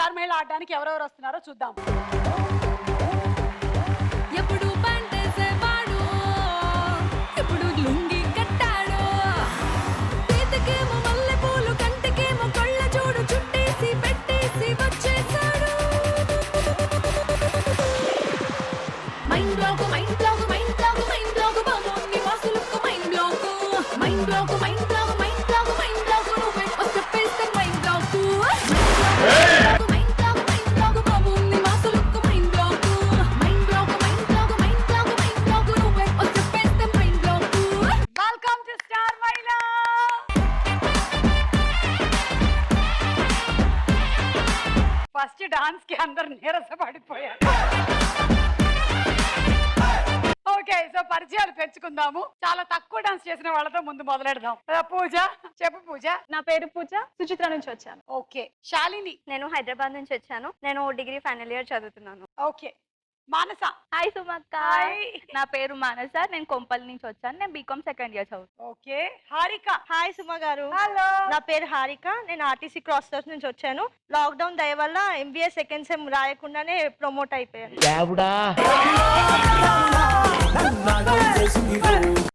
Star మహిళ ఆడడానికి ఎవరెవరు వస్తున్నారో చూద్దాం. ఎప్పుడు పంటేసేవాడు ఎప్పుడు లుంగి కట్టాడు చేతికేమో మల్లెపూలు కంటికేమో కళ్ళ చూడు చుట్టేసి పెట్టేసి వచ్చేసాడు mind block mind block mind block mind block బాబోని వాసులకు mind block mind block mind block mind block mind block నువ్వే వస్తే పేస్తే mind block welcome to star Mahila. First dance కి అందరు నీరసపడిపోయారు. ఓకే, సో పరిచయాలు పెంచుకుందాము. చాలా తక్కువ డాన్స్ చేసిన వాళ్ళతో ముందు మొదలెడదాం. పూజ, చెప్పు పూజ. నా పేరు పూజ, సుచిత్ర నుంచి వచ్చాను. ఓకే, శాలిని. నేను హైదరాబాద్ నుంచి వచ్చాను. నేను డిగ్రీ ఫైనల్ ఇయర్ చదువుతున్నాను. ఓకే, మానస. హాయ్ సుమక్క. హాయ్. నా పేరు మానస, నేను కొంపల్ నుంచి వచ్చాను. నేను బీకామ్ సెకండ్ ఇయర్ చదువుతాను. ఓకే, హారిక. హాయ్ సుమ గారు. హలో. నా పేరు హారిక, నేను ఆర్టీసీ క్రాస్ రోడ్స్ నుంచి వచ్చాను. లాక్డౌన్ దయ వల్ల ఎంబీఏ సెకండ్ సెమ్ రాయకుండానే ప్రమోట్ అయిపోయాను.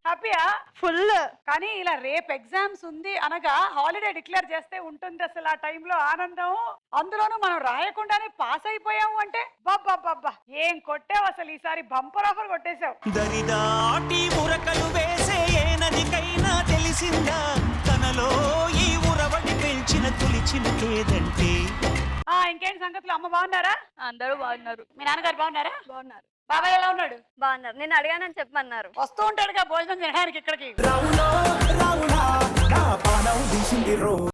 హ్యాపీయా? ఫుల్. కానీ ఇలా రేపు ఎగ్జామ్స్ ఉంది అనగా హాలిడే డిక్లేర్ చేస్తే ఉంటుంది అసలు ఆ టైంలో ఆనందం. అందులోనూ మనం రాయకుండానే పాస్ అయిపోయాము అంటే బాబ్బా ఏం కొట్టావు అసలు. ఈసారి బంపర్ ఆఫర్ కొట్టేశావు. దరిదాటి ఉరకలు వేసే ఏ నదికైనా తెలిసిందా తనలో ఈ ఉరవడి పెంచిన తొలిచిన కేదంటే. ఇంకేంటి సంగతులు? అమ్మ బాగున్నారా? అందరూ బాగున్నారు. మీ నాన్నగారు బాగున్నారా? బాగున్నారు. బాబాయ్ ఎలా ఉన్నాడు? బాగున్నారు. నేను అడిగానని చెప్పమన్నారు. వస్తూ ఉంటాడుగా భోజనం తినడానికి ఇక్కడికి.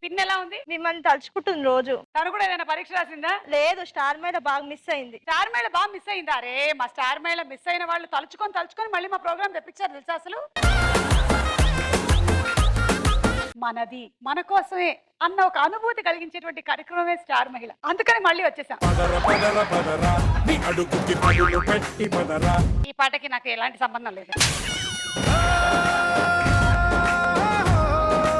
పిన్ ఎలా ఉంది? మిమ్మల్ని తలుచుకుంటుంది రోజు. తను కూడా ఏదైనా పరీక్ష రాసిందా? లేదు, స్టార్ మీద బాగా మిస్ అయింది. స్టార్ మేళ బాగా మిస్ అయిందా? అరే మా స్టార్ మేళ మిస్ అయిన వాళ్ళు తలుచుకొని మళ్ళీ మా ప్రోగ్రామ్ తెప్పించారు తెలుసా అసలు. మనది మన కోసమే అన్న ఒక అనుభూతి కలిగించేటువంటి కార్యక్రమమే స్టార్ మహిళ. అందుకని మళ్ళీ వచ్చేసాం. ఈ పాటకి నాకు ఎలాంటి సంబంధం లేదు.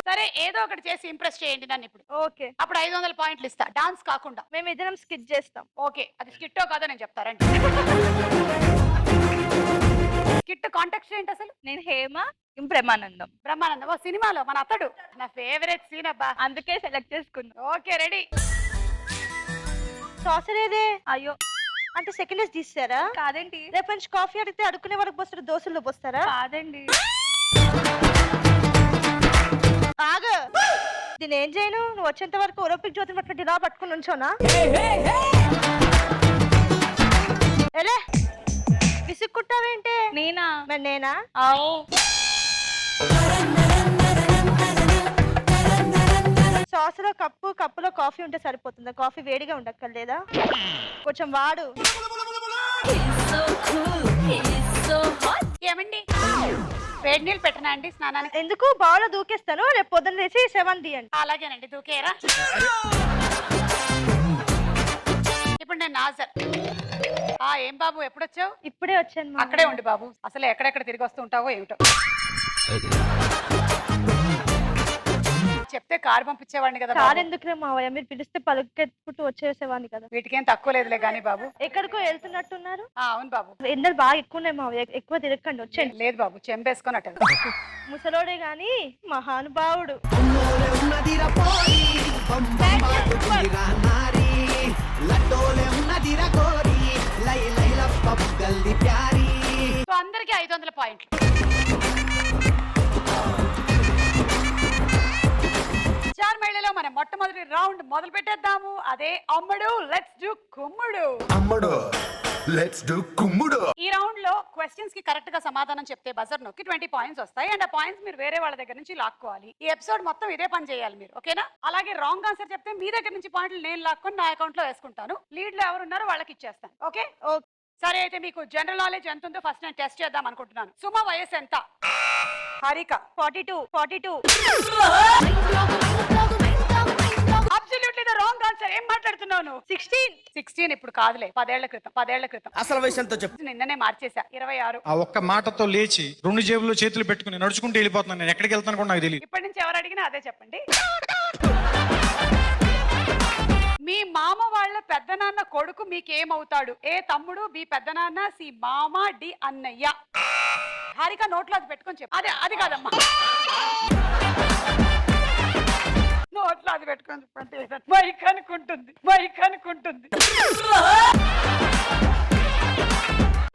సరే, ఏదో ఒకటి చేసి ఇంప్రెస్ చేయండి నన్ను ఇప్పుడు. ఓకే, అప్పుడు 500 పాయింట్లు ఇస్తా, డాన్స్ కాకుండా. మేము ఇద్దరం స్కిట్ చేస్తాం. ఓకే, అది స్కిట్టో కాదో నేను చెప్తారండి. స్కిట్ కాంటాక్ట్ ఏంటి అసలు? నేను హేమ, బ్రహ్మానందం. బ్రహ్మానందం ఓ సినిమాలో మన అతడు. నా ఫేవరెట్ సీన్ అబ్బా. అందుకే సెలెక్ట్ చేసుకున్నా. Okay, ready. సాసర్ ఏదే? అయ్యో అంటే సెకండ్ ఇయర్స్ తీస్తారా? కాదండి. రేపు నుంచి కాఫీ అడిగితే అడుక్కునే వరకు పోస్తారు, దోశల్లో పోస్తారా? కాదండి. ఆగ, దీని ఏం చేయను? నువ్వు వచ్చేంత వరకు ఒలింపిక్ జ్యోతిని పట్టుకుంటే ఇలా పట్టుకుని ఉంచోనా? ఎలా విసుక్కుంటావేంటే? నేనా? మరి నేనా? సాసులో కప్పులో కాఫీ ఉంటే సరిపోతుందా? కాఫీ వేడిగా ఉండక్కర్లేదా? కొంచెం వాడు. ఏమండి, వేడి నీళ్ళు పెట్టనా అండి స్నానానికి? ఎందుకు? బాగా దూకేస్తాను, రేపు పొద్దున్న లేచి 7 తీయండి. అలాగేనండి, దూకేరా. ఇప్పుడు నేను నాజర్. ఏం బాబు, ఎప్పుడొచ్చావు? ఇప్పుడే వచ్చాను. అక్కడే ఉండి బాబు, అసలు ఎక్కడెక్కడ తిరిగి వస్తూ ఉంటావో ఏమిటో. చెప్తే కారు పంపించేవాడిని కదా. కారు ఎందుకులే మావయ్య, మీరు పిలిస్తే పలుకెత్తుకుంటూ వచ్చేసేవాడిని కదా. వీటికేం తక్కువ లేదులే గానీ బాబు. ఎక్కడికో వెళ్తున్నట్టున్నారు? అవును బాబు. ఎండలు బాగా ఎక్కువనే మావయ్య, ఎక్కువ తిరగకండి, వచ్చేయండి. లేదు బాబు, చెంపేసుకొని అట్ట. ముసలోడే గాని మహానుభావుడు. సో అందరికి 500 పాయింట్లు. స్టార్ మహిళలో మనం మొట్టమొదటి రౌండ్ మొదలు పెట్టేద్దాము. అదే అమ్మడు లెట్స్ డు కుమ్ముడు. అమ్మడు లెట్స్ డు కుమ్ముడు. ఈ రౌండ్ లో క్వశ్చన్స్ కి కరెక్ట్ గా సమాధానం చెప్తే బజర్ నొక్కి 20 పాయింట్స్ వస్తాయి. అండ్ ఆ పాయింట్స్ మీరు వేరే వాళ్ళ దగ్గర నుంచి లాక్కోవాలి. ఈ ఎపిసోడ్ మొత్తం ఇదే పని చేయాలి మీరు, ఓకేనా? అలాగే రాంగ్ ఆన్సర్ చెప్తే మీ దగ్గర నుంచి పాయింట్లు నేను లాక్కొని నా అకౌంట్ లో వేసుకుంటాను. లీడ్ లో ఎవరున్నారో వాళ్ళకి ఇచ్చేస్తాను. ఓకే? సరే, అయితే మీకు జనరల్ నాలెడ్జ్ ఎంత ఉందో ఫస్ట్ నేను టెస్ట్ చేద్దాం అనుకుంటున్నాను. సుమ వయసు ఎంత? Harika 42. Absolutely the wrong answer. ఏం మాట్లాడుతున్నావు నువ్వు? 16 ఇప్పుడు కాదులే, 10 ఏళ్ల క్రితం. అసలు వయసు ఎంతో చెప్పు. నిన్ననే మార్చేసా, 26. ఆ ఒక్క మాటతో లేచి 2 జేబుల్లో చేతులు పెట్టుకుని నడుచుకుంటూ వెళ్ళిపోతున్నాను. నేను ఎక్కడికి వెళ్తాను కూడా నాకు తెలియదు. ఇప్పటి నుంచి ఎవరు అడిగినా అదే చెప్పండి. మీ మామ వాళ్ళ పెద్దనాన్న కొడుకు మీకేమవుతాడు? ఏ తమ్ముడు, బి పెద్దనాన్న, సి మామ, డి అన్నయ్య. హారిక నోట్లో అది పెట్టుకొని చెప్పు. అది కాదమ్మా, నోట్లో అది పెట్టుకొని చెప్పండి. మైక్ అనుకుంటుంది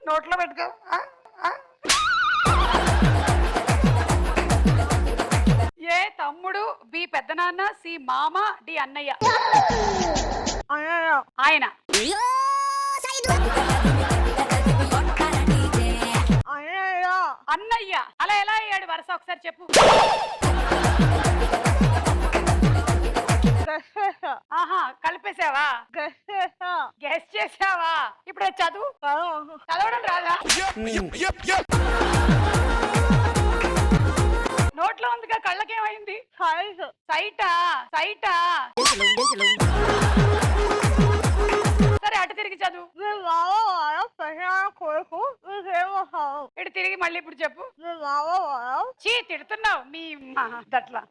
నోట్లో పెట్టుకో. ఏ తమ్ముడు, బి పెద్దనాన్న, సి మామ, డి అన్నయ్య. ఆయన అన్నయ్య. అలా ఎలా అయ్యాడు వరుస? ఒకసారి చెప్పు. ఆహా, కలిపేసావా? గెస్ చేసావా? ఇప్పుడు చదువు. చదవడం రాదా? నోట్లో ఉందిగా, కళ్ళకేమైంది? సైటా? సరే అటు తిరిగి చదువు. ఇటు తిరిగి మళ్ళీ ఇప్పుడు చెప్పు. చీ, తిడుతున్నావు మీ దట్లా.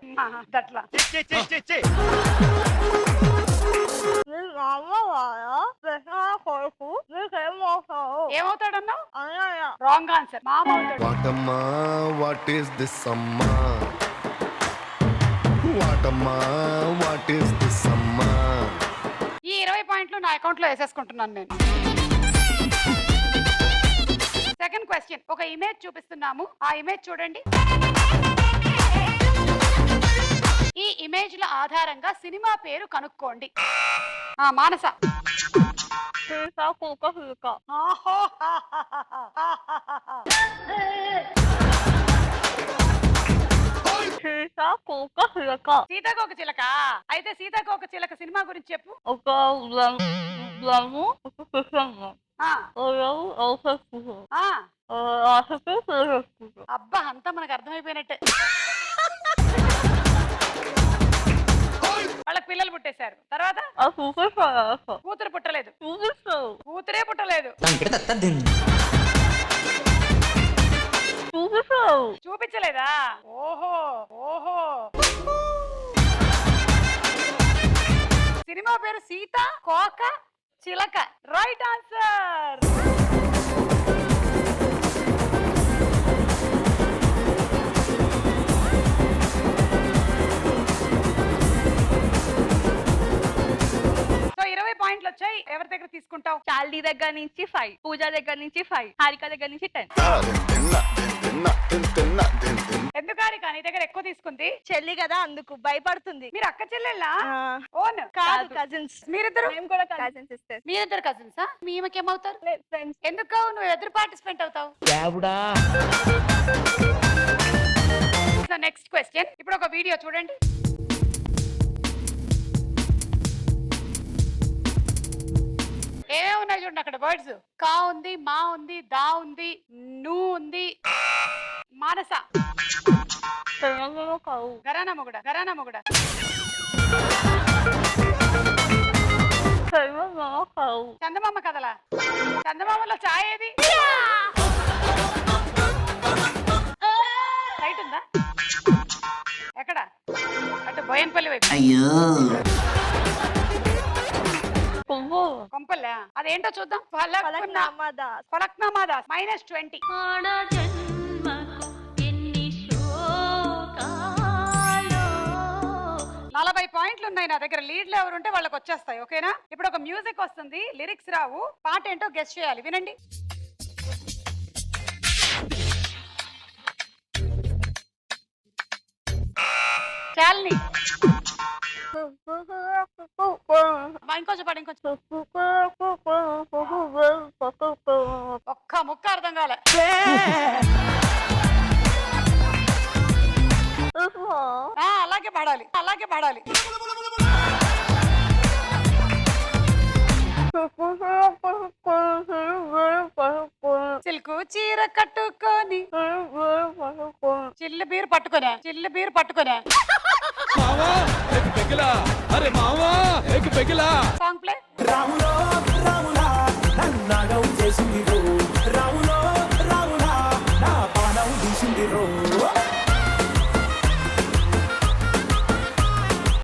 ఏమవుతాడన్నావు? Wrong answer. మామ అవుతాడు. వాటమ్మా వాట్ ఈస్ దిస్ అమ్మా, వాటమ్మా వాట్ ఈస్ దిస్ అమ్మా. ఈ 20 పాయింట్లు నా అకౌంట్ లో వేసేసుకుంటున్నాను నేను. Second question. ఒక ఇమేజ్ చూపిస్తున్నాము, ఆ ఇమేజ్ చూడండి. ఈ ఇమేజ్ల ఆధారంగా సినిమా పేరు కనుక్కోండి. మానస. సీతాకోక చిలక. అయితే సీతాకోక చిలక సినిమా గురించి చెప్పు. అబ్బా, అంతా మనకు అర్థమైపోయినట్టే. వాళ్ళకి పిల్లలు పుట్టేశారు. తర్వాత కూతురు పుట్టలేదు. కూతురే పుట్టలేదు. చూపించలేదా? ఓహో. సినిమా పేరు సీత కోక చిలక. Right answer. సో 20 పాయింట్లు వచ్చాయి. ఎవరి దగ్గర తీసుకుంటావు? చాల్డీ దగ్గర నుంచి 5, పూజ దగ్గర నుంచి 5, హారిక దగ్గర నుంచి 10. ఎందుకు హారిక నీ దగ్గర ఎక్కువ తీసుకుంది? చెల్లి కదా, అందుకు భయపడుతుంది. మీరు అక్క చెల్లెళ్ళా? ఓన్ కాదు, కజిన్స్. మీరిద్దరు? Cousin sister. మీరిద్దరు కజిన్సా? మీ ఈమెకేమవుతారు? ఫ్రెండ్స్. ఎందుకు నువ్వు ఎదురు పార్టిసిపెంట్ అవుతావు? Next question. ఇప్పుడు ఒక వీడియో చూడండి. ఏమేమి ఉన్నాయి చూడండి అక్కడ. వర్డ్స్ కా ఉంది, మా ఉంది, దా ఉంది, ను ఉంది. మానస. గరానా మొగుడ. చందమామ కదలా? చందమామలో ఛాయ్ ఏది? సైట్ ఉందా? ఎక్కడ? అటు బోయన్పల్లి వైపు. కొంపల్లా? అదేంటో చూద్దాం. ఫలక్నామాదాస్. -20. 40 పాయింట్లు ఉన్నాయి నా దగ్గర. లీడ్లు ఎవరుంటే వాళ్ళకి వచ్చేస్తాయి. ఓకేనా? ఇప్పుడు ఒక మ్యూజిక్ వస్తుంది, లిరిక్స్ రావు. పాట ఏంటో గెస్ చేయాలి. వినండి. చాలని. ఇంకొంచెం పాడు, ఇంకొంచెం. ఒక్క ముక్క అర్థం కాలే. అలాగే పాడాలి. సిల్కు చీర కట్టుకొని చిల్లు బీరు పట్టుకునే సాంగ్ ప్లే.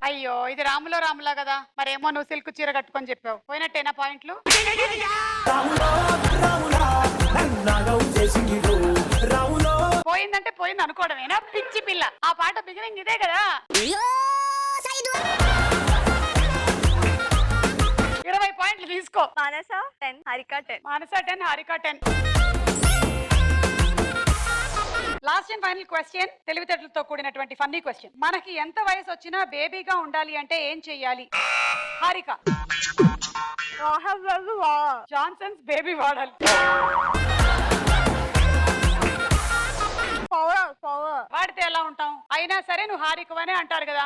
అయ్యో, ఇది రాములో రాములా కదా, మరేమో నువ్వు సిల్క్ చీర కట్టుకొని చెప్పావు. పోయినట్టేనా పాయింట్లు? పోయిందంటే పోయింది అనుకోవడమేనా పిచ్చి పిల్ల? ఆ పాట బిగినింగ్ ఇదే కదా. 20 పాయింట్లు తీసుకో. మానస 10, హరిక 10. మానస 10, Harika 10. Last and final question, తెలివితేటలతో కూడినటువంటి ఫన్నీ క్వశ్చన్. మనకి ఎంత వయసు వచ్చినా బేబీగా ఉండాలి అంటే ఏం చెయ్యాలి? హారిక జాన్సన్స్ బేబీ వాడాలి. వాడితే ఎలా ఉంటాం? అయినా సరే నువ్వు హారికవనే అంటారు కదా.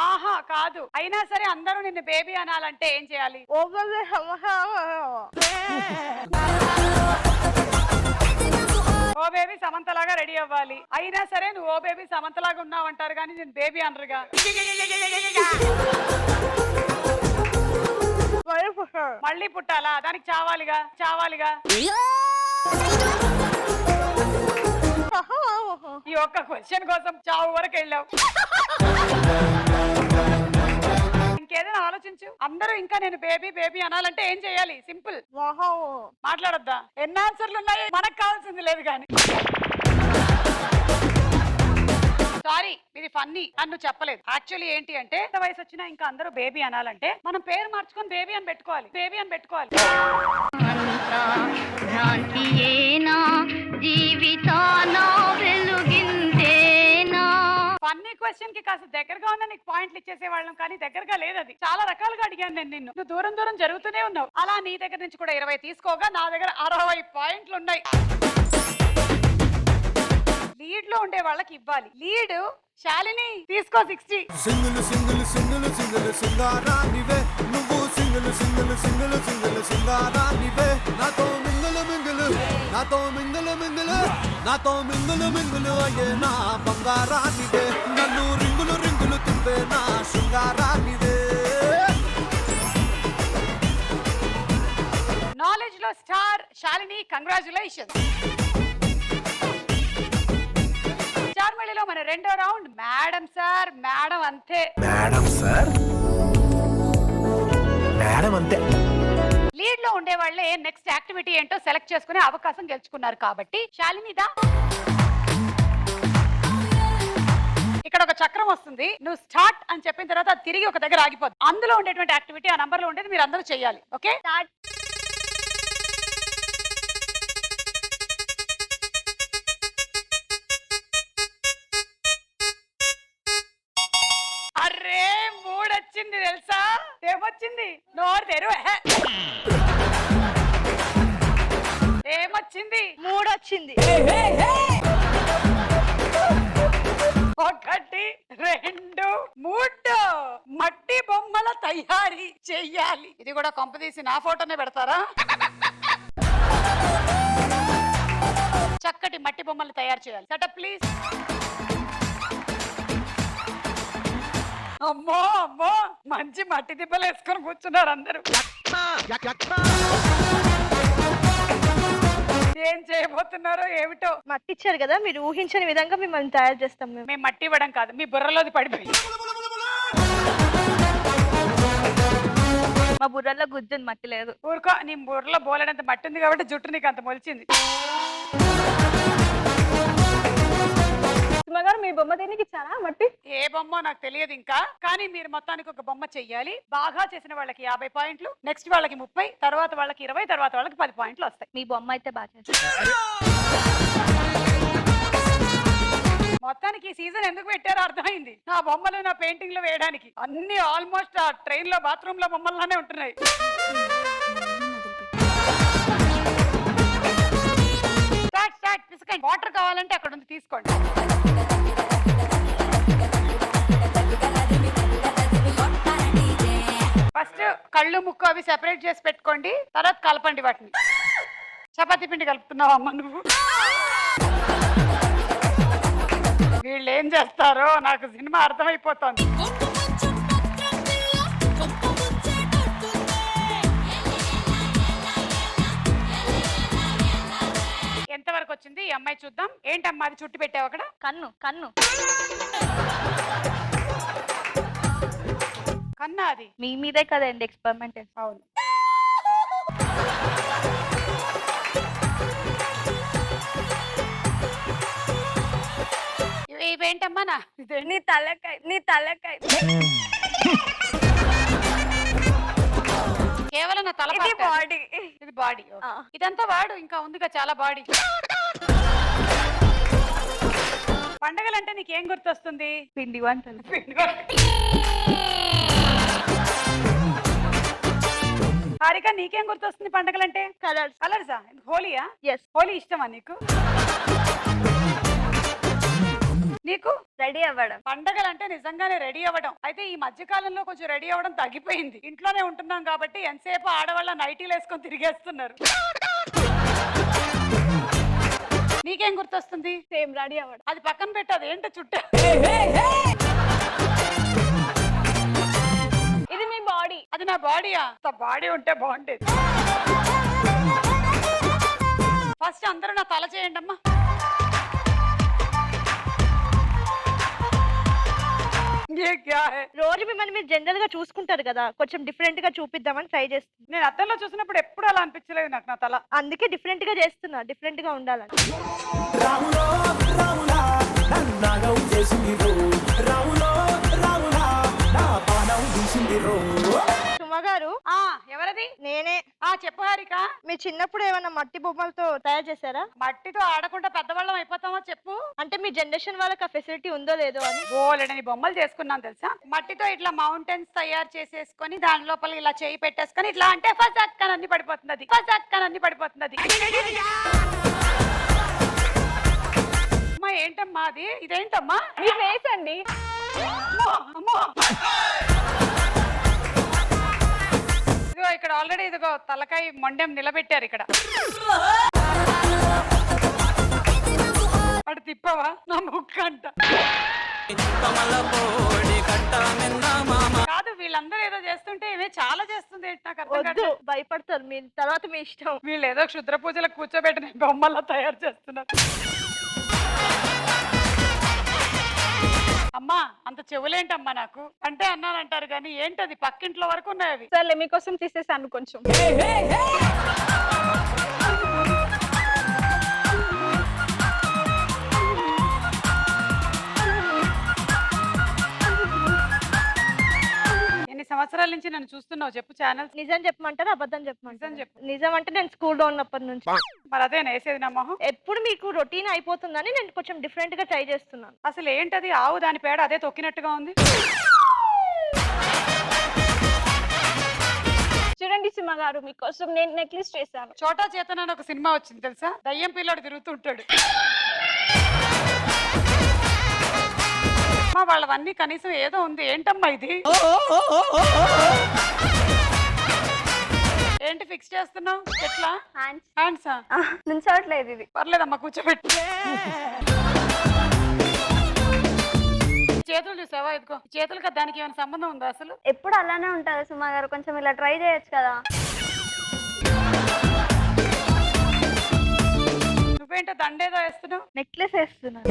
ఆహా కాదు, అయినా సరే అందరూ నిన్ను బేబీ అనాలంటే ఏం చేయాలి? ఓ బేబీ సమంతలాగా రెడీ అవ్వాలి. అయినా సరే నువ్వు ఓ బేబీ సమంతలాగా ఉన్నావు అంటారు కానీ నేను బేబీ అనరుగా. మళ్ళీ పుట్టాలా? దానికి చావాలిగా. ఈ ఒక్క క్వశ్చన్ కోసం చావు వరకు వెళ్ళావు. ఇంకేదైనా ఆలోచించు. అందరూ ఇంకా నేను బేబీ అనాలంటే ఏం చేయాలి? సింపుల్. మాట్లాడొద్దా? ఎన్ని ఆన్సర్లు ఉన్నాయి? మనకు కావాల్సింది లేదు కానీ. సారీ, ఇది ఫన్నీ. నన్ను చెప్పలేదు. యాక్చువల్లీ ఏంటి అంటే, ఎంత వయసు వచ్చినా ఇంకా అందరూ బేబీ అనాలంటే మనం పేరు మార్చుకొని బేబీ అని పెట్టుకోవాలి. ఫన్నీ క్వశ్చన్ కి కాస్త దగ్గరగా ఉన్నా నీకు పాయింట్లు ఇచ్చేసేవాళ్ళం, కానీ దగ్గరగా లేదు. అది చాలా రకాలుగా అడిగాను నేను నిన్ను. నువ్వు దూరం జరుగుతూనే ఉన్నావు. అలా నీ దగ్గర నుంచి కూడా 20 తీసుకోగా నా దగ్గర 60 పాయింట్లు ఉన్నాయి. లీడ్ లో ఉండే వాళ్ళకి ఇవ్వాలి. లీడ్ శాలిని తీసుకో 60. సింగులు సింగులు సింగులు సింగులు సింగారానివే నువ్వు, సింగులు సింగులు సింగులు సింగులు సింగారానివే. నాతో మింగులు మింగులు, నాతో మింగులు మింగులు, నాతో మింగులు మింగులు అయ్యే నా బంగారానివే. నన్ను రింగులు రింగులు తిప్పే నా శృంగారానివే. నాలెడ్జ్ లో స్టార్ శాలిని, కంగ్రాచులేషన్స్. చార్మళిలో మన రెండో రౌండ్. మేడం సార్, మేడం అంతే. లీడ్ లో ఉండే వాళ్ళే నెక్స్ట్ యాక్టివిటీ ఏంటో సెలెక్ట్ చేసుకునే అవకాశం గెలుచుకున్నారు కాబట్టి శాలినిదా. ఇక్కడ ఒక చక్రం వస్తుంది. నువ్వు స్టార్ట్ అని చెప్పిన తర్వాత అది తిరిగి ఒక దగ్గర ఆగిపోద్ది. అందులో ఉండేటువంటి యాక్టివిటీ ఆ నంబర్ లో ఉండేది మీరు అందరూ చేయాలి. Okay, start. అరే మూడొచ్చింది తెలుసా? ఏమొచ్చింది? నోరు తెరువు. ఏమొచ్చింది? 3 వచ్చింది. 1, 2, 3 మట్టి బొమ్మల తయారీ చెయ్యాలి. ఇది కూడా కొంపదీసి నా ఫోటోనే పెడతారా? చక్కటి మట్టి బొమ్మలు తయారు చేయాలి. Setup please. అమ్మో అమ్మో, మంచి మట్టి దిబ్బలు వేసుకొని కూర్చున్నారు అందరూ. ఏం చేయబోతున్నారో ఏమిటో. మట్టి ఇచ్చారు కదా, మీరు ఊహించని విధంగా మిమ్మల్ని తయారు చేస్తాం. మేము మట్టి ఇవ్వడం కాదు, మీ బుర్రలోది పడిపోయింది. మా బుర్రలో గుజ్జుంది, మట్టి లేదు. ఊరుకో, నీ బుర్రలో బోలెడంత మట్టి ఉంది కాబట్టి జుట్టు నీకు అంత మొలిచింది. మీ బొమ్మ దేనికి ఇచ్చారా మట్టి? ఏ బొమ్మ నాకు తెలియదు ఇంకా, కానీ మీరు మొత్తానికి ఒక బొమ్మ చెయ్యాలి. బాగా చేసిన వాళ్ళకి 50 పాయింట్లు, నెక్స్ట్ వాళ్ళకి 30, తర్వాత వాళ్ళకి 20, తర్వాత వాళ్ళకి 10 పాయింట్లు వస్తాయి. మీ బొమ్మ అయితే బాగా చేస్తారు. మొత్తానికి ఈ సీజన్ ఎందుకు పెట్టారో అర్థమైంది. నా బొమ్మలు నా పెయింటింగ్ లో వేయడానికి. అన్ని ఆల్మోస్ట్ ఆ ట్రైన్ లో బాత్రూమ్ లో బొమ్మల్లానే ఉంటున్నాయి. వాటర్ కావాలంటే అక్కడ ఉంది, తీసుకోండి. ఫస్ట్ కళ్ళు ముక్కు అవి సెపరేట్ చేసి పెట్టుకోండి, తర్వాత కలపండి వాటిని. చపాతీ పిండి కలుపుతున్నావు అమ్మ నువ్వు. వీళ్ళు ఏం చేస్తారో నాకు సినిమా అర్థమైపోతుంది. ఎంతవరకు వచ్చింది? ఈ అమ్మాయి చూద్దాం. ఏంటమ్మా అది చుట్టు పెట్టావు అక్కడ? కన్ను కన్ను కన్నా అది? మీ మీదే కదండి ఎక్స్పెరిమెంట్. అవును. ఇవేంటమ్మా నా నీ తలకాయ నీ తలకాయ కేవలం నా తల ఇది part. బాడీ. ఇది బాడీ. ఇదంతా వాడు, ఇంకా ఉందిగా చాలా బాడీ. పండగలంటే నీకేం గుర్తొస్తుంది? పిండి వంటలు. హారిక నీకేం గుర్తొస్తుంది పండగలంటే? కలర్స్. కలర్సా? హోలీయా? ఎస్. హోలీ ఇష్టమా నీకు? నీకు రెడీ అవ్వడం. పండగలంటే నిజంగానే రెడీ అవ్వడం. అయితే ఈ మధ్య కాలంలో కొంచెం రెడీ అవ్వడం తగ్గిపోయింది. ఇంట్లోనే ఉంటున్నాం కాబట్టి ఎంతసేపు ఆడవాళ్ళ నైటీలు వేసుకొని తిరిగేస్తున్నారు. నీకేం గుర్తొస్తుంది? సేమ్ రెడీ అవ్వడం. అది పక్కన పెట్టు, అది ఏంటో చుట్ట. ఇది మీ బాడీ. అది నా బాడీయా? బాడీ ఉంటే బాగుండేది. ఫస్ట్ అందరూ నా తల చేయండి అమ్మా. రోజు మిమ్మల్ని మీరు జనరల్ గా చూసుకుంటారు కదా, కొంచెం డిఫరెంట్ గా చూపిద్దామని ట్రై చేస్తున్నా. నేను అద్దంలో చూసినప్పుడు ఎప్పుడు అలా అనిపించలేదు నాకు నా తల. అందుకే డిఫరెంట్ గా చేస్తున్నా, డిఫరెంట్ గా ఉండాలని. సుమ గారు. ఎవరది? నేనే. చెప్పు హారిక. మీరు చిన్నప్పుడు ఏమన్నా మట్టి బొమ్మలతో తయారు చేశారా? మట్టితో ఆడకుండా పెద్దవాళ్ళం అయిపోతామో చెప్పు. అంటే మీ జనరేషన్ వాళ్ళకి ఆ ఫెసిలిటీ ఉందో లేదో అని. బోలెడని బొమ్మలు చేసుకున్నాను తెలుసా. మట్టితో ఇట్లా మౌంటైన్స్ తయారు చేసేసుకొని దాని లోపల ఇలా చేయి పెట్టేసుకొని ఇట్లా అంటే ఫజక్కని అన్ని పడిపోతుంది. అది ఫజక్కని అన్ని పడిపోతుంది. అది అమ్మా ఏంటమ్మా అది? ఇదేంటమ్మా? మీ ఫేస్ అండి. ఇదిగో ఇక్కడ ఆల్రెడీ ఇదిగో తలకాయ మొండెం నిలబెట్టారు ఇక్కడ. అటు తిప్పవా? నా ముక్క అంట. కాదు వీళ్ళందరూ ఏదో చేస్తుంటే ఇవే చాలా చేస్తుంది ఏంటి నాకు అర్థం వద్దు, కాదు. భయపడతారు మీ తర్వాత మీ ఇష్టం. వీళ్ళు ఏదో క్షుద్ర పూజలకు కూర్చోబెట్టిన బొమ్మల్లా తయారు చేస్తున్నారు. అమ్మా అంత చెవులేంటమ్మా నాకు అంటే అన్నానంటారు కానీ ఏంటది? పక్కింట్లో వరకు ఉన్నాయి అవి. సర్లే మీకోసం తీసేసాను కొంచెం. ఎన్ని సంవత్సరాల నుంచి నన్ను చూస్తున్నావు చెప్పు? ఛానల్స్ నిజం చెప్పమంటారా అబద్ధం చెప్పమంటారా? నిజం చెప్పు. నిజం అంటే నేను స్కూల్లో ఉన్నప్పటి నుంచి. మరి అదే వేసేది నా మొహం. ఎప్పుడు మీకు రొటీన్ అయిపోతుందని నేను కొంచెం డిఫరెంట్ గా ట్రై చేస్తున్నాను. అసలు ఏంటది? ఆవు దాని పేడ అదే తొక్కినట్టుగా ఉంది. చూడండి సుమ గారు, మీకోసం నేను నెక్లెస్ చేశాను. చోటా చేతన అని ఒక సినిమా వచ్చింది తెలుసా? దయ్యం పిల్లోడు తిరుగుతుంటాడు. వాళ్ళవన్నీ కనీసం ఏదో ఉంది. ఏంటమ్మా ఇది? ఏంటి ఫిక్స్ చేస్తున్నావు? ఎట్లా? హ్యాండ్సా? నుంచోట్లేదు ఇది. పర్లేదమ్మా కూర్చోబెట్టి. చేతులు చూసావా? ఇదిగో చేతులకి దానికి ఏమైనా సంబంధం ఉందా అసలు? ఎప్పుడు అలానే ఉంటుంది సుమా గారు, కొంచెం ఇలా ట్రై చేయొచ్చు కదా. నువ్వేంటో దండేదో వేస్తున్నావు? నెక్లెస్ వేస్తున్నాను.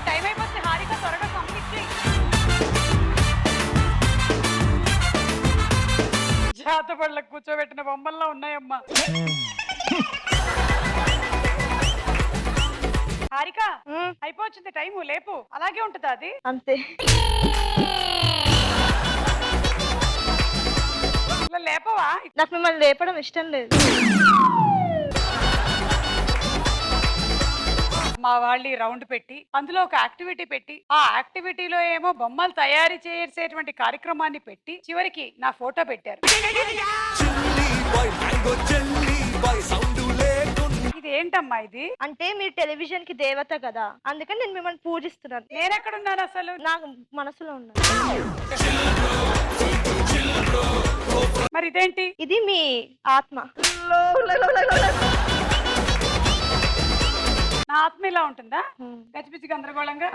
టైం అయిపోతుంది హారిక, త్వరగా కంప్లీట్ చేయి. జాతపళ్ళకు కూర్చోబెట్టిన బొమ్మల్లో ఉన్నాయమ్మా. హారిక అయిపోతుంది టైము, లేపు. అలాగే ఉంటుందా అది? అంతే. లేపవా? నాకు మిమ్మల్ని లేపడం ఇష్టం లేదు. మా వాళ్ళు రౌండ్ పెట్టి అందులో ఒక యాక్టివిటీ పెట్టి ఆ యాక్టివిటీలో ఏమో బొమ్మలు తయారు చేసేటువంటి కార్యక్రమాన్ని పెట్టి చివరికి నా ఫోటో పెట్టారు. ఇది ఏంటమ్మా ఇది? అంటే మీరు టెలివిజన్ కి దేవత కదా, అందుకని నేను మిమ్మల్ని పూజిస్తున్నాను. నేనెక్కడున్నాను అసలు? నాకు మనసులో ఉన్నాను. మరి ఇదేంటి? ఇది మీ ఆత్మ. నా ఆత్మ ఇలా ఉంటుందా గచ్చిపిచ్చి గందరగోళంగా?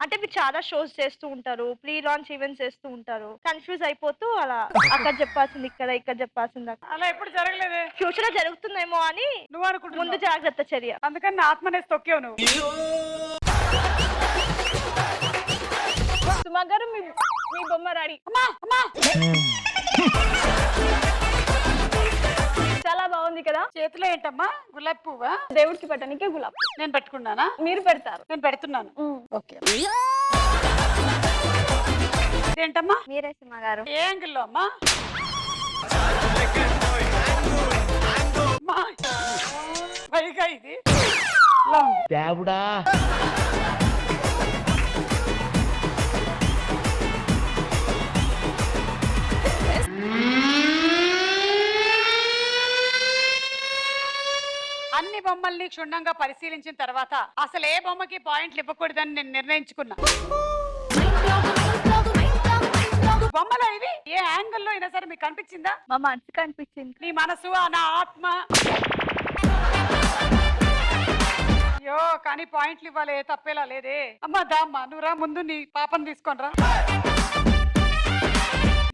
అంటే మీరు చాలా షోస్ చేస్తూ ఉంటారు, ప్రీ లాంచ్ ఈవెంట్స్ చేస్తూ ఉంటారు, కన్ఫ్యూజ్ అయిపోతూ అలా అక్కడ చెప్పాల్సింది ఇక్కడ చెప్పాల్సింది అక్కడ. అలా ఎప్పుడు జరగలేదే. ఫ్యూచర్ లో జరుగుతుందేమో అని నువ్వు అనుకుంటున్నావు. ముందు జాగ్రత్త చర్య. అందుకని నా ఆత్మనేసి తొక్కేవు నువ్వు. సుమా గారు మీ బొమ్మ రెడీ. అమ్మా అమ్మా చాలా బాగుంది కదా. చేతిలో ఏంటమ్మా? గులాబీ పువ్వా? దేవుడికి పెట్టడానికి గులాబ్ నేను పెట్టుకున్నానా? మీరు పెడతారు. నేను పెడుతున్నాను. ఓకే. ఏంటమ్మా? మీరే సుమ గారు. ఏ యాంగిల్లో అమ్మా? అమ్మా, పైగా ఇది ఇలా ఉంది. దేవుడా అన్ని బొమ్మల్ని క్షుణ్ణంగా పరిశీలించిన తర్వాత అసలు ఏ బొమ్మకి పాయింట్లు ఇవ్వకూడదని నేను నిర్ణయించుకున్నా. బొమ్మలో ఇవి ఏ యాంగిల్లో అయినా సరే మీకు కనిపించిందా? మా మనసు కనిపించింది. నీ మనసు నా ఆత్మ. అయ్యో కానీ పాయింట్లు ఇవ్వాలి, తప్పేలా లేదే. అమ్మా దామ్మా నువ్వు రా, ముందు నీ పాపను తీసుకొని రా.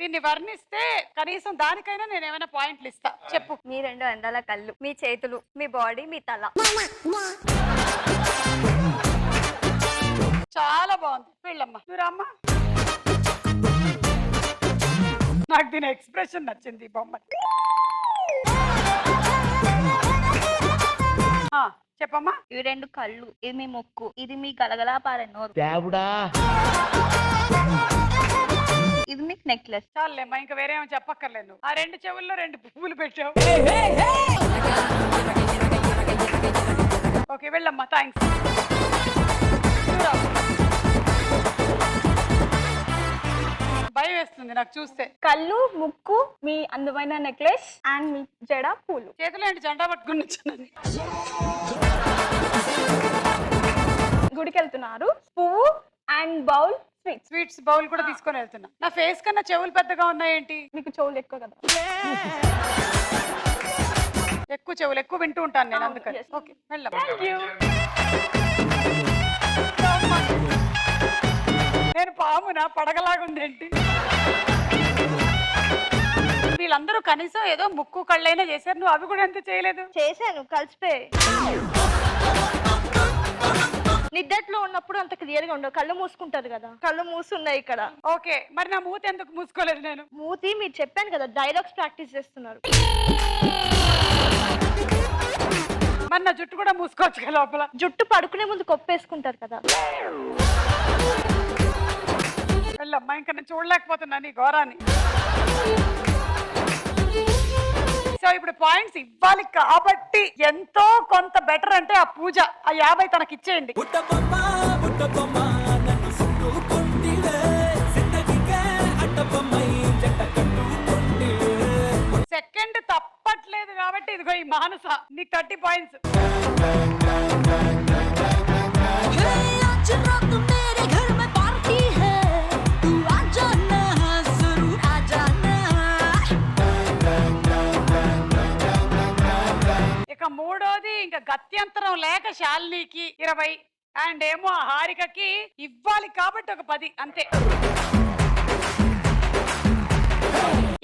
దీన్ని వర్ణిస్తే కనీసం దానికైనా నేను ఏమైనా పాయింట్లు ఇస్తా. చెప్పు. మీ 2 అందాల కళ్ళు, మీ చేతులు, మీ బాడీ, మీ తల. చాలా బాగుంది. వెళ్ళమ్మా నువ్వు రామ్మా. నాకు దీని ఎక్స్ప్రెషన్ నచ్చింది ఈ బొమ్మ. చెప్పమ్మా. ఇవి 2 కళ్ళు, ఇది మీ ముక్కు, ఇది మీ గలగలా పారే నోరు. దేవుడా ఇది మీకు నెక్లెస్. చాలేమ్మా, ఇంకా వేరే ఏమో చెప్పక్కర్లేదు. ఆ 2 చెవుల్లో 2 పువ్వులు పెట్టావు. ఓకే వెళ్ళమ్మా. థ్యాంక్స్. భయం వేస్తుంది నాకు చూస్తే. కళ్ళు, ముక్కు, మీ అందమైన నెక్లెస్ అండ్ మీ జడ పూలు. చేతిలో ఏంటి జెండా పట్టుకుని వచ్చానని. గుడికి వెళ్తున్నారు. పువ్వు అండ్ బౌల్ స్వీట్స్ బౌల్ కూడా తీసుకొని వెళ్తున్నా. నా ఫేస్ కన్నా చెవులు పెద్దగా ఉన్నాయేంటి? మీకు చెవులు ఎక్కువ కదా. ఎక్కువ చెవులు ఎక్కువ వింటూ ఉంటాను నేను అందుకని. ఓకే వెళ్ళమ్మా. నేను పామునా? పడగలాగుంది ఏంటి? వీళ్ళందరూ కనీసం ఏదో ముక్కు కళ్ళైనా చేశారు, నువ్వు అవి కూడా ఎంత చేయలేదు. చేశాను, కలిసిపోయి. నిద్దట్లో ఉన్నప్పుడు అంత క్లియర్ గా ఉండవు, కళ్ళు మూసుకుంటారు కదా, కళ్ళు మూసున్నాయి ఇక్కడ. ఓకే మరి నా మూతి ఎందుకు మూసుకోలేదు నేను? మూతి మీరు చెప్పాను కదా, డైలాగ్స్ ప్రాక్టీస్ చేస్తున్నారు. మరి నా జుట్టు కూడా మూసుకోవచ్చు కదా లోపల. జుట్టు పడుకునే ముందు కొప్పేసుకుంటారు కదా. వెళ్ళమ్మా, ఇంకా నేను చూడలేకపోతున్నా నీ ఘోరాన్ని. సో ఇప్పుడు పాయింట్స్ ఇవ్వాలి కాబట్టి ఎంతో కొంత బెటర్ అంటే ఆ పూజ, ఆ 50 తనకి ఇచ్చేయండి. సెకండ్ తప్పట్లేదు కాబట్టి ఇదిగో ఈ మానస నీకు 30 పాయింట్స్. ఇక మూడోది ఇంకా గత్యంతరం లేక శాలినికి 20 అండ్ ఏమో హారికకి ఇవ్వాలి కాబట్టి ఒక 10 అంతే.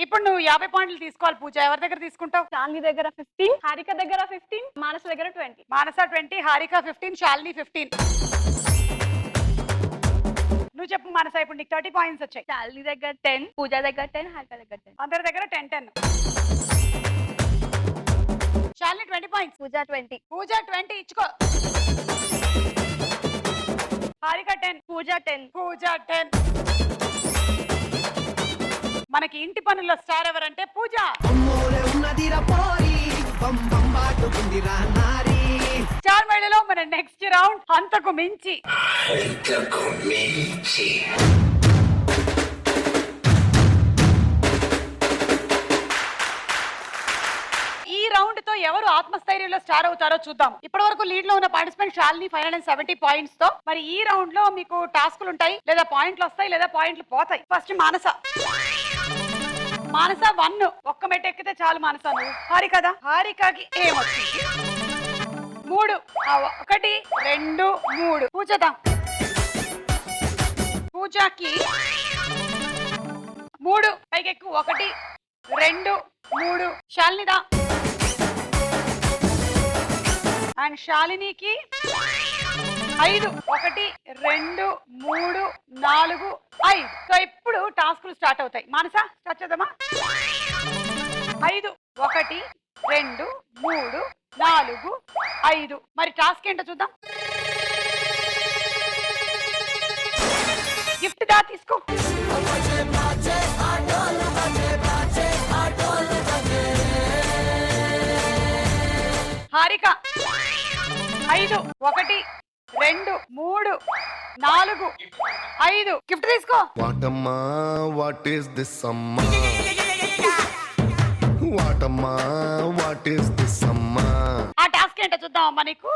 ఇప్పుడు నువ్వు 50 పాయింట్లు తీసుకోవాలి పూజ. ఎవరి దగ్గర తీసుకుంటావు? శాలిని దగ్గర 15, హారిక దగ్గర 15, మానస దగ్గర 20. మానస 20, హారిక 15, శాలిని 15. నువ్వు చెప్పు మానస, ఇప్పుడు నీకు 30 పాయింట్స్ వచ్చాయి. శాలిని దగ్గర 10, పూజ దగ్గర 10, హారిక దగ్గర 10. అందరి దగ్గర 10. శాలిని 20 పాయింట్స్, పూజ 20. పూజ 20 ఇచ్చుకో. హారిక 10, పూజ 10. పూజ 10. మనకి ఇంటి పనుల్లో స్టార్ ఎవరంటే పూజ. స్టార్ మేళలో మన నెక్స్ట్ రౌండ్ అంతకు మించి. ఈ రౌండ్ తో ఎవరు ఆత్మస్థైర్యంలో స్టార్ అవుతారో చూద్దాం. ఇప్పటి వరకు లీడ్ లో ఉన్న పార్టిసిపెంట్ శాలిని 570 పాయింట్స్ తో. మరి ఈ రౌండ్ లో మీకు టాస్కులు ఉంటాయి, లేదా పాయింట్లు వస్తాయి, లేదా పాయింట్లు పోతాయి. ఫస్ట్ మానస. మానస 1 ఒక్క మెట్టు ఎక్కితే చాలు మానస. నువ్వు హారికదా? హారికకి ఏమొచ్చింది? 3 1 2 3 పూజదా పూజకి 3 పైకెక్కు 1 2 3 శాలినిదా అండ్ శాలినికి 5 1 2 3 4 5 సో ఇప్పుడు టాస్కులు స్టార్ట్ అవుతాయి మానస స్టార్ట్ చేద్దామా 5 1 2 3 4 5 మరి టాస్క్ ఏంటో చూద్దాం గిఫ్ట్ దా తీసుకో హారిక 5 1 2 3 4 5 గిఫ్ట్ తీసుకో వాటమ్మా వాట్ ఈస్ దిస్ అమ్మా వాటమ్మా వాట్ ఈస్ దిస్ అమ్మా ఆ టాస్క్ ఏంటో చూద్దామమ్మా నీకు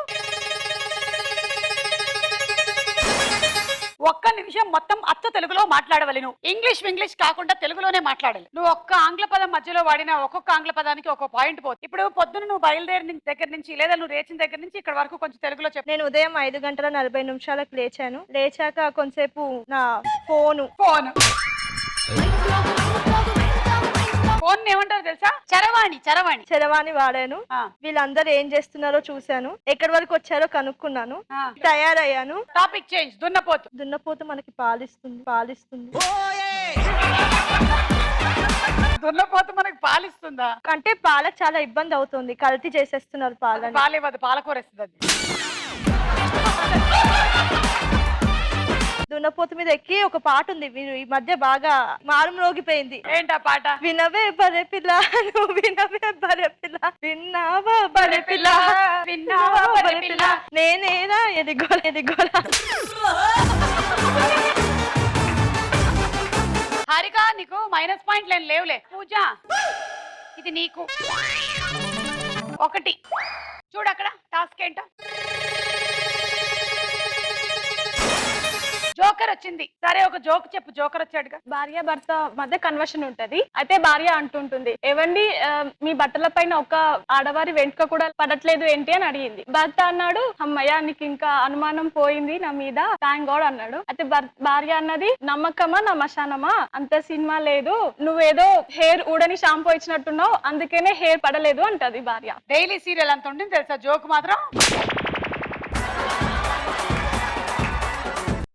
ఒక్క నిమిషం మొత్తం అచ్చ తెలుగులో మాట్లాడవాలి నువ్వు ఇంగ్లీష్ కాకుండా తెలుగులోనే మాట్లాడాలి నువ్వు ఒక్క ఆంగ్ల పదం మధ్యలో వాడిన ఒక్కొక్క ఆంగ్ల పదానికి ఒక పాయింట్ పోతుంది ఇప్పుడు పొద్దున నువ్వు బయలుదేరిన దగ్గర నుంచి లేదా నువ్వు లేచిన దగ్గర నుంచి ఇక్కడ వరకు కొంచెం తెలుగులో చెప్పు నేను ఉదయం 5:40 లేచాను. లేచాక కొంతసేపు నా ఫోన్ ఏమంటారు తెలుసా చరవాణి వాడాను. వీళ్ళందరూ ఏం చేస్తున్నారో చూశాను. ఎక్కడి వరకు వచ్చారో కనుక్కున్నాను. తయారయ్యాను. Topic change. దున్నపోతు మనకి పాలిస్తుంది దున్నపోతు మనకి పాలిస్తుందా అంటే పాలకు చాలా ఇబ్బంది అవుతుంది. కల్తీ చేసేస్తున్నారు పాలని. పాలేవద్దు పాలకూరేస్తుంది అది. దున్నపోతు మీద ఎక్కి ఒక పాట ఉంది. ఈ మధ్య బాగా మారుమ్రోగిపోయింది. ఏంటా పాట? వినవే బరే పిల్ల నువ్వు వినవే బరే పిల్ల విన్నావా బరే పిల్ల విన్నావా బరే పిల్ల నేనేనా ఎదిగోల హారిక నీకు మైనస్ పాయింట్ లేవులే. పూజ ఇది నీకు 1 చూడు అక్కడ టాస్క్ ఏంటో. జోకర్ వచ్చింది. సరే ఒక జోక్ చెప్పు. జోకర్ వచ్చాడుగా. భార్య భర్త మధ్య కన్వర్షన్ ఉంటది. అయితే భార్య అంటుంటుంది, ఏవండి మీ బట్టల పైన ఒక ఆడవారి వెంట్రుక కూడా పడట్లేదు ఏంటి అని అడిగింది. భర్త అన్నాడు, అమ్మయ్య నీకు ఇంకా అనుమానం పోయింది నా మీద, థ్యాంక్ గాడ్ అన్నాడు. అయితే భార్య అన్నది, నమ్మకమా నమశానమా అంత సినిమా లేదు, నువ్వేదో హెయిర్ ఊడని షాంపూ ఇచ్చినట్టున్నావు అందుకనే హెయిర్ పడలేదు అంటది భార్య. డైలీ సీరియల్ అంత ఉంటుంది తెలుసా జోక్ మాత్రం.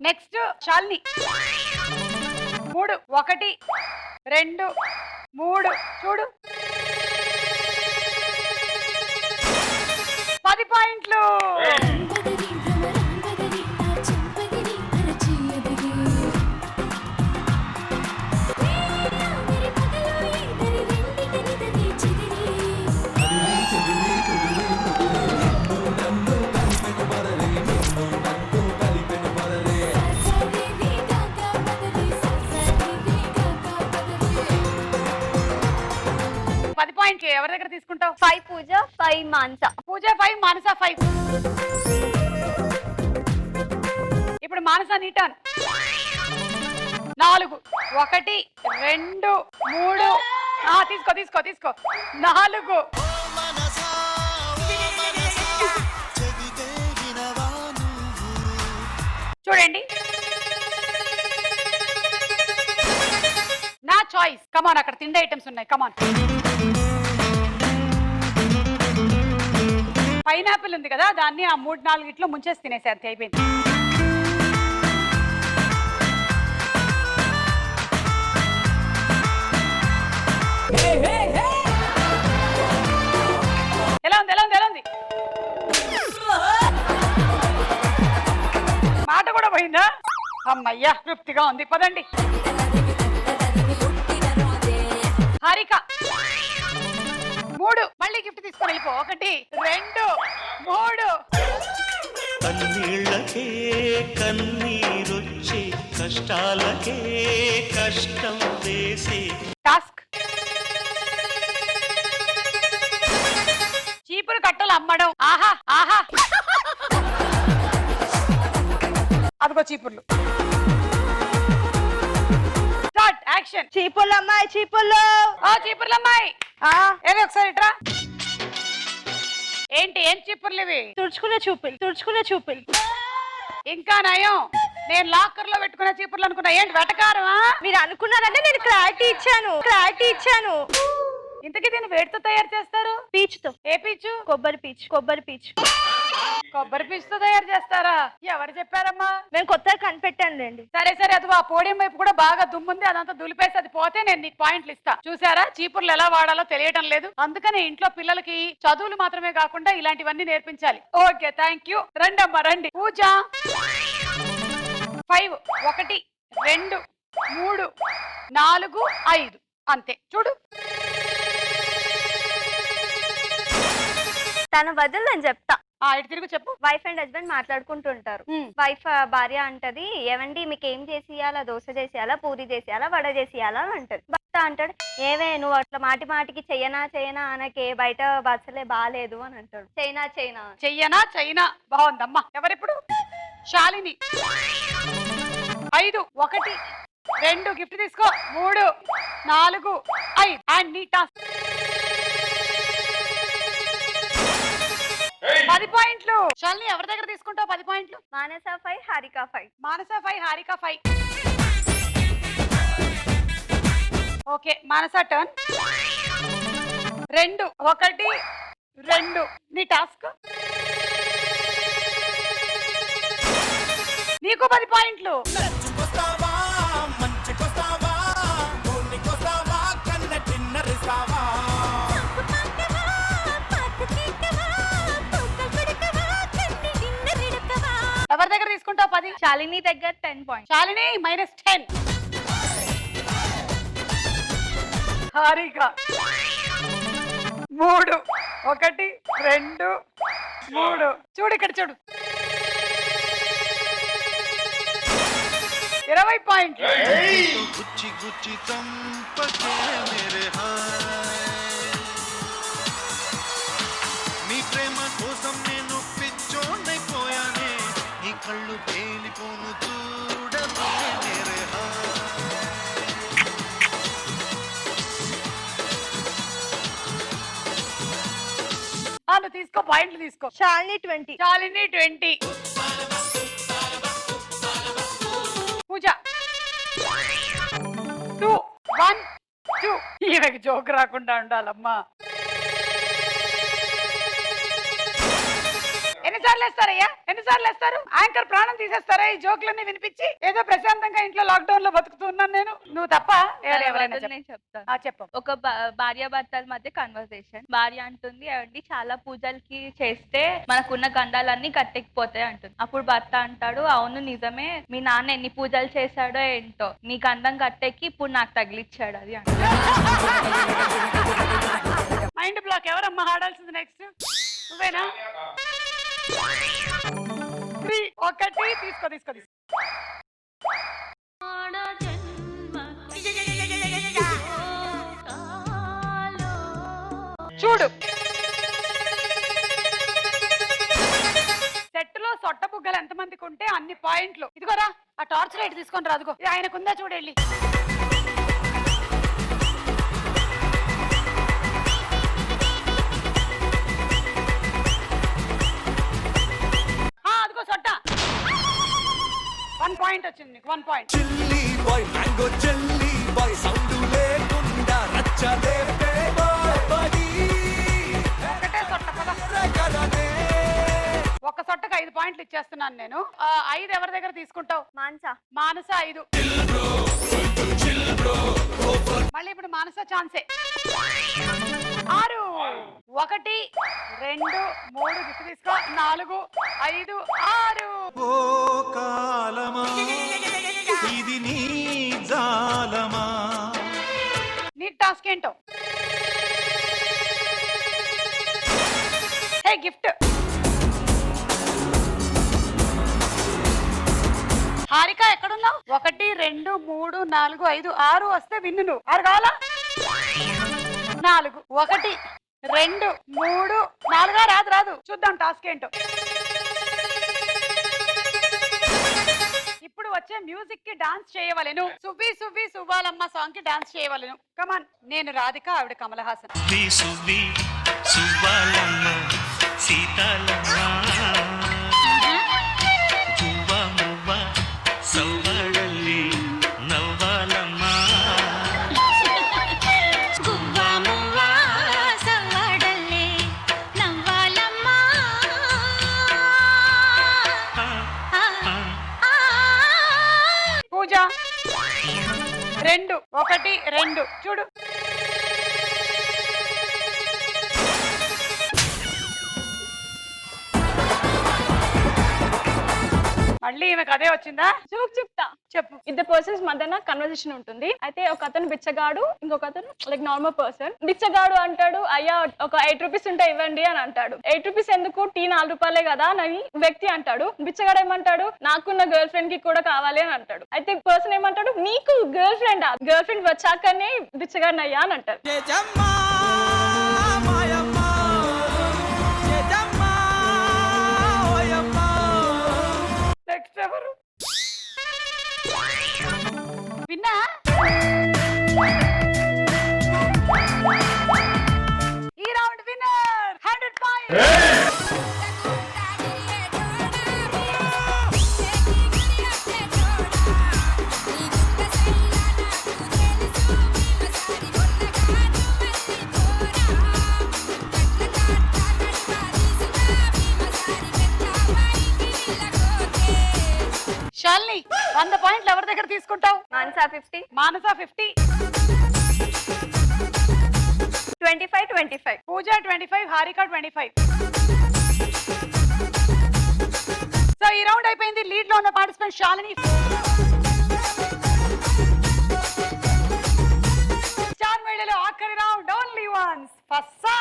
నెక్స్ట్ శాలిని 3 1 2 3 చూడు 10 పాయింట్లు. పాయింట్ ఎవరి దగ్గర తీసుకుంటావు? 5 పూజ 5 మానస. పూజ 5 మానస 5. ఇప్పుడు మానస నీ టర్న్. 4 1 2 3 తీసుకో 4. చూడండి నా చాయిస్. కమాన్ అక్కడ తిండి ఐటమ్స్ ఉన్నాయి. కమాన్. పైనాపిల్ ఉంది కదా దాన్ని ఆ 3-4 ఇట్లో ముంచేసి తినేసి అంతే అయిపోయింది. ఎలా ఉంది మాట కూడా పోయిందా? అమ్మయ్యా తృప్తిగా ఉంది. పదండి. హారిక 3 మళ్ళీ గిఫ్ట్ తీసుకొని వెళ్ళిపో. 1 2 3. కన్నీళ్ళకే కన్నీరొచ్చే కష్టాలకే కష్టం వేసే టాస్క్. చీపురు కట్టలు అమ్మడం. ఆహా అదిగో చీపుర్లు. Start action. చీపుర్లమ్మాయి చీపుర్లమ్మాయి ఏవి ఒకసారి ఇట్రా. ఏంటి ఏంటి ఏం చీపుర్లు ఇవి? తుడుచుకునే చూపులు ఇంకా నయం, నేను లాకర్ లో పెట్టుకునే చీపుర్లు అనుకున్నా. ఏంటి వెటకారమా? మీరు అనుకున్నారంటే నేను క్లారిటీ ఇచ్చాను. ఇంతకీ దీన్ని వేటితో తయారు చేస్తారు? పీచుతో. ఏ పీచు? కొబ్బరి పీచు కొబ్బరి పీచుతో తయారు చేస్తారా? ఎవరు చెప్పారమ్మా? మేము కొత్తగా కనిపెట్టానులేండి. సరే అది ఆ పోడియం వైపు కూడా బాగా దుమ్ముంది, అదంతా దులిపేసి అది పోతే నేను నీకు పాయింట్లు ఇస్తా. చూసారా, చీపుర్లు ఎలా వాడాలో తెలియటం లేదు. అందుకని ఇంట్లో పిల్లలకి చదువులు మాత్రమే కాకుండా ఇలాంటివన్నీ నేర్పించాలి. Okay, thank you. రండమ్మా రండి. పూజ 5 1 2 3 4 5 అంతే. చూడు, తన బదులు నేను చెప్తా. ఇటు తిరుగు చెప్పు. వైఫ్ అండ్ హస్బెండ్ మాట్లాడుకుంటుంటారు. వైఫ్ భార్య అంటది, ఏవండి మీకు ఏం చేసియాలా, దోశ చేసియాలా, పూరి చేసియాలా, వడ చేసియాలా అని అంటది. భర్త అంటాడు, ఏవే నువ్వు అట్లా మాటికి చెయ్యనా అనకే, బయట బస్సలే బాగాలేదు అని అంటాడు. చెయ్యనా బాగుందమ్మా. ఎవరిప్పుడు? శాలిని. 5 1 2 గిఫ్ట్ తీసుకో. 3 4 5 అండ్ నీ టాస్క్ 10 పాయింట్లు. శాలిని ఎవరి దగ్గర తీసుకుంటావు 10 పాయింట్లు? మానస 5 హారిక 5. మానస 5 హారిక 5. ఓకే, మానస టర్న్. 2 1 2 నీ టాస్క్. నీకు 10 పాయింట్లు. ఎవరి దగ్గర తీసుకుంటావు 10? శాలిని దగ్గర 10 పాయింట్స్. శాలిని -10. హారిక 3 1 2 3. చూడు ఇక్కడ చూడు, 20 పాయింట్లు. గుచ్చి గుచ్చి చంపకే మేరే హాయ్, నీ ప్రేమ కోసం నేను పిచ్చోనైపోయానే, నీ కళ్ళు పేలిపోను చూడమే మేరే హాయ్. నువ్వు తీసుకో, పాయింట్లు తీసుకో. శాలిని 20. శాలిని 20. పూజ 2 1 2. ఈమెకి జోక్ రాకుండా ఉండాలమ్మా. ఎన్నిసార్లు వేస్తారయ్యా? ఎన్నిసార్లు వేస్తారు? యాంకర్ ప్రాణం తీసేస్తారా ఈ జోక్లన్నీ వినిపించి? ఏదో ప్రశాంతంగా ఇంట్లో లాక్డౌన్ లో బతుకుతూ ఉన్నాను నేను. నువ్వు తప్ప ఎవరైనా నేను చెప్తాను. చెప్పు. ఒక భార్య భర్తల మధ్య కన్వర్సేషన్. భార్య అంటుంది, అవండి చాలా పూజలకి చేస్తే మనకున్న గండాలన్నీ కట్టెక్కిపోతాయి అంటుంది. అప్పుడు భర్త అంటాడు, అవును నిజమే, మీ నాన్న ఎన్ని పూజలు చేశాడో ఏంటో, నీ గండం కట్టెక్కి ఇప్పుడు నాకు తగిలిచ్చాడు అది అంట. Mind block. ఎవరమ్మా ఆడాల్సింది నెక్స్ట్? నువ్వేనా? 3 1 తీసుకో. చూడు, సెట్ లో సొట్ట బుగ్గలు ఎంతమందికి ఉంటే అన్ని పాయింట్లు. ఇదిగోరా, ఆ టార్చ్ లైట్ తీసుకొని రా. అదిగో ఆయనకుందా చూడెళ్ళి. అదిగో సొట్ట. 1 పాయింట్ వచ్చింది నీకు. 1 point. Chilli boy mango jelly boy sound లేకుండా రచ్చలే బడి ఒకటే సొట్ట కదా. ఒక సొట్టకు 5 పాయింట్లు ఇచ్చేస్తున్నాను నేను. 5 ఎవరి దగ్గర తీసుకుంటావు? మానస 5. మళ్ళీ ఇప్పుడు మానస ఛాన్సే. 6 1 2 3 గిఫ్ట్ తీసుకో. 4 5 6. ఓ కాలమా ఇది నీ జాలమా. నీ టాస్క్ ఏంటో? హే గిఫ్ట్. హారిక ఎక్కడున్నావు? 1 2 3 4 5 6 వస్తే విన్ను నువ్వు. 6 కావాలా? 4 1 2 3 4 రాదు. చూద్దాం టాస్క్ ఏంటో. ఇప్పుడు వచ్చే మ్యూజిక్ కి డాన్స్ చేయవలెను. సువ్వి సువ్వి సువ్వాలమ్మ సాంగ్ కి డాన్స్ చేయవలెను. కమాన్. నేను రాధిక, ఆవిడ కమల్ హాసన్. సువ్వి సువ్వాలమ్మ సీతాలమ్మ పువ్వ మువ్వ సవ్వడల్లి నవ్వాలమ్మ పూజ 2 1 2 చూడు. మళ్ళీ ఈమెకు అదే వచ్చిందా? చెప్తా. చెప్పు. ఇద్దరు పర్సన్స్ మధ్యన కన్వర్సేషన్ ఉంటుంది. అయితే ఒక అతను బిచ్చగాడు, ఇంకొక అతను లైక్ నార్మల్ పర్సన్. బిచ్చగాడు అంటాడు, అయ్యా ఒక 8 రూపీస్ ఉంటే ఇవ్వండి అని అంటాడు. 8 రూపీస్ ఎందుకు, టీ 4 రూపాయలే కదా అని వ్యక్తి అంటాడు. బిచ్చగాడు ఏమంటాడు, నాకున్న గర్ల్ ఫ్రెండ్ కి కూడా కావాలి అని అంటాడు. అయితే పర్సన్ ఏమంటాడు, నీకు గర్ల్ ఫ్రెండ్ వచ్చాకనే బిచ్చగాడిని అయ్యా అని అంటారు. నెక్స్ట్ ఎవరు? విన్నా? ఈ రౌండ్ విన్నర్ 100 పాయింట్స్. శాలిని 100 పాయింట్లు ఎవరి దగ్గర తీసుకుంటావు? మానసా 50, మానస 50, 25. పూజ 25, హారిక 25. సో ఈ రౌండ్ అయిపోయింది. లీడ్ లో ఉన్న పార్టిసిపెంట్ శాలిని. స్టార్ మేళలో ఆఖరి రౌండ్ ఓన్లీ వన్స్ ఫస్సా.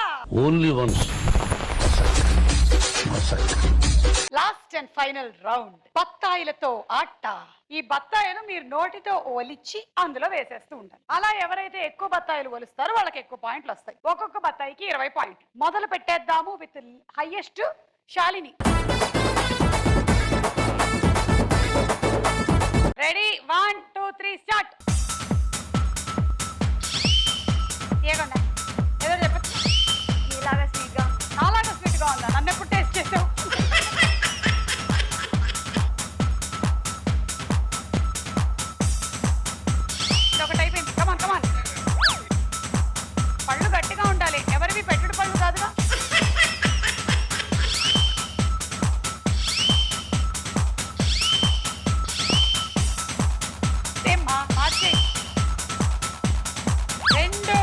లాస్ట్ అండ్ ఫైనల్ రౌండ్ బత్తాయిలతో ఆట. ఈ బత్తాయిలు మీరు నోటితో ఒలిచి అందులో వేసేస్తూ ఉంటారు. అలా ఎవరైతే ఎక్కువ బత్తాయిలు ఒలుస్తారో వాళ్ళకి ఎక్కువ పాయింట్లు వస్తాయి. ఒక్కొక్క బత్తాయికి 20 పాయింట్లు. మొదలు పెట్టేద్దాము with highest Shalini. Ready 1 2 3 start. ఏగొండ ఏదో చెప్పచ్చు. నీలాగా స్వీట్ గా, నాలాగా స్వీట్ గా ఉందా? నన్ను ఎప్పుడు టేస్ట్ చేసావు? ఒకటి అయిపోయింది. కమాన్ కమాన్. పళ్ళు గట్టిగా ఉండాలి. ఎవరివి పెట్టుడు పళ్ళు కాదుగా. మార్చి 2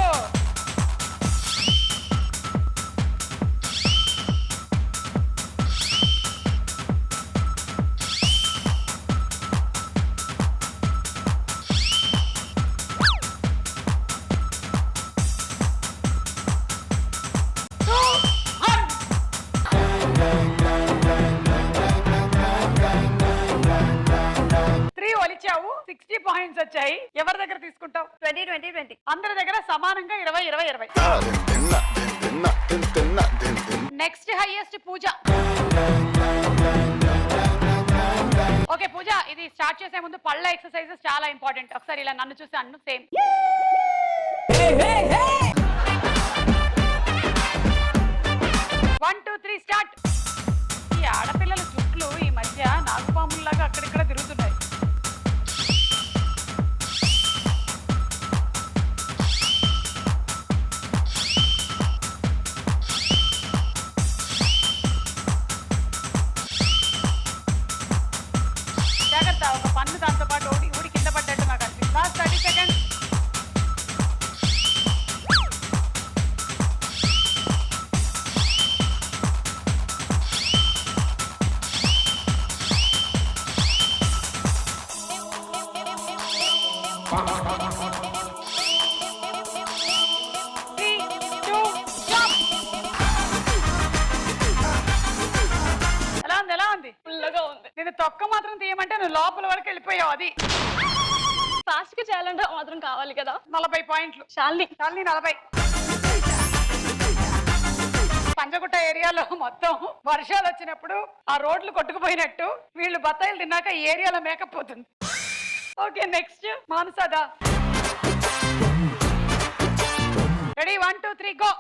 60 పాయింట్స్ వచ్చాయి. ఎవరి దగ్గర తీసుకుంటావు? 20. అందరి దగ్గర సమానంగా 20. నెక్స్ట్ హైయెస్ట్ పూజ. ఓకే పూజ, ఇది స్టార్ట్ చేసే ముందు పళ్ళ ఎక్సర్సైజెస్ చాలా ఇంపార్టెంట్. ఒకసారి ఇలా నన్ను చూసి అన్ను సేమ్. 1 2 3 స్టార్ట్. ఈ ఆడపిల్లల జుట్లు ఈ మధ్య నాగుపాముల్లాగా అక్కడిక్కడ తిరుగుతున్నాయి. జాగ్రత్త, ఒక పన్ను దాంతో పాటు ఊడి కింద పడ్డట్టు నాకు అనిపిస్తుంది. Last 30 seconds. ఎలా ఉంది? ఫుల్గా ఉంది. నేను తొక్క మాత్రం తీయమంటే నువ్వు లోపల వరకు వెళ్ళిపోయావు. అది ఫాస్ట్ గా చేయాలంటే మాత్రం కావాలి కదా. 40 పాయింట్లు. శాలిని 40. పంజగుట్ట ఏరియాలో మొత్తం వర్షాలు వచ్చినప్పుడు ఆ రోడ్లు కొట్టుకుపోయినట్టు వీళ్ళు బత్తాయిలు తిన్నాక ఈ ఏరియాలో మేకప్ పోతుంది. ఓకే నెక్స్ట్ మానసదా. Ready 1 2 3 go.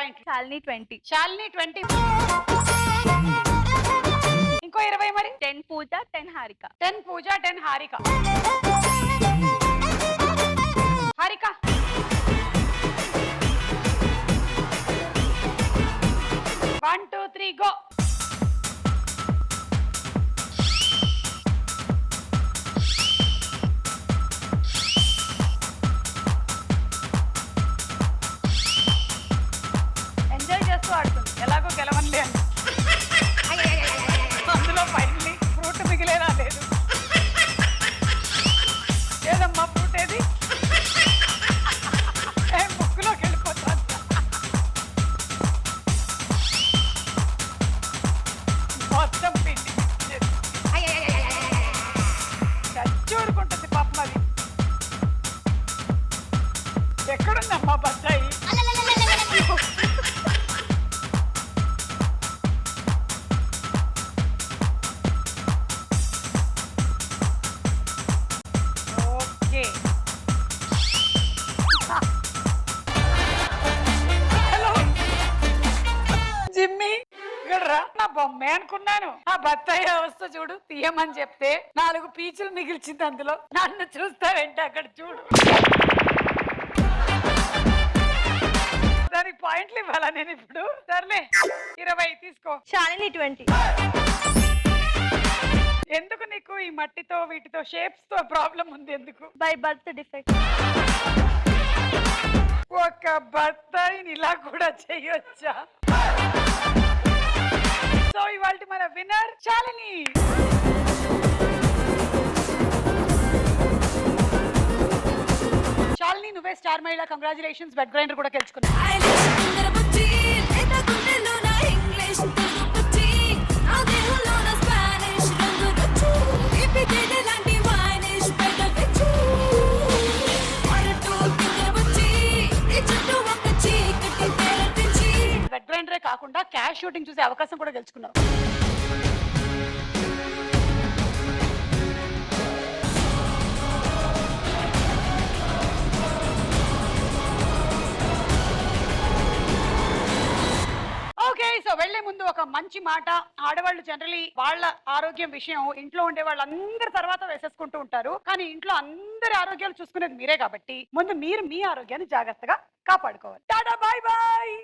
పాయింట్లు. శాలిని 20. శాలిని 20. ఇంకో 20 మరి. 10 పూజ, 10 హారిక. 10 పూజ, 10 హారిక. హారిక 1 2 3 గో. ఎంజాయ్ చేస్తూ ఆడుతుంది, ఎలాగో గెలవనులే అని. అందులో ఫైనల్లీ ఫ్రూట్ మిగిలేదా లేదు. ఏదమ్మా ఫ్రూట్ ఏది? ముక్కులోకి వెళ్ళిపోతాను. మొత్తం పిండి చచ్చూరుకుంటుంది పాపం అది. ఎక్కడుందమ్మా బత్తాయి? ఓకే. హలో జిమ్మి, ఇక్కడ రా. నా బొమ్మే అనుకున్నాను. ఆ బత్తాయి వస్తా చూడు, తీయమని చెప్తే 4 పీచులు మిగిల్చింది అందులో. నన్ను చూస్తావేంటి అక్కడ చూడు. దానికి పాయింట్లు ఇవ్వాలా నేను ఇప్పుడు? సర్లే 20 తీసుకో. శాలిని 20. ఎందుకు నీకు ఈ మట్టితో వీటితో షేప్స్ తో ప్రాబ్లం ఉంది ఎందుకు? By birth defect. ఒక బత్తాయిని ఇలా కూడా చేయొచ్చా? సో ఇవాళ మన విన్నర్ శాలిని. శాలిని, నువ్వే స్టార్ మహిళ. కంగ్రాచులేషన్స్. బెడ్ గ్రైండర్ కూడా గెలుచుకున్నావు. బెడ్ గ్రైండరే కాకుండా క్యాష్ షూటింగ్ చూసే అవకాశం కూడా గెలుచుకున్నావు. ఓకే, సో వెళ్లే ముందు ఒక మంచి మాట. ఆడవాళ్ళు జనరలీ వాళ్ళ ఆరోగ్యం విషయం ఇంట్లో ఉండే వాళ్ళందరి తర్వాత వేసేసుకుంటూ ఉంటారు. కానీ ఇంట్లో అందరి ఆరోగ్యాలు చూసుకునేది మీరే కాబట్టి ముందు మీరు మీ ఆరోగ్యాన్ని జాగ్రత్తగా కాపాడుకోవాలి. Tata, bye bye.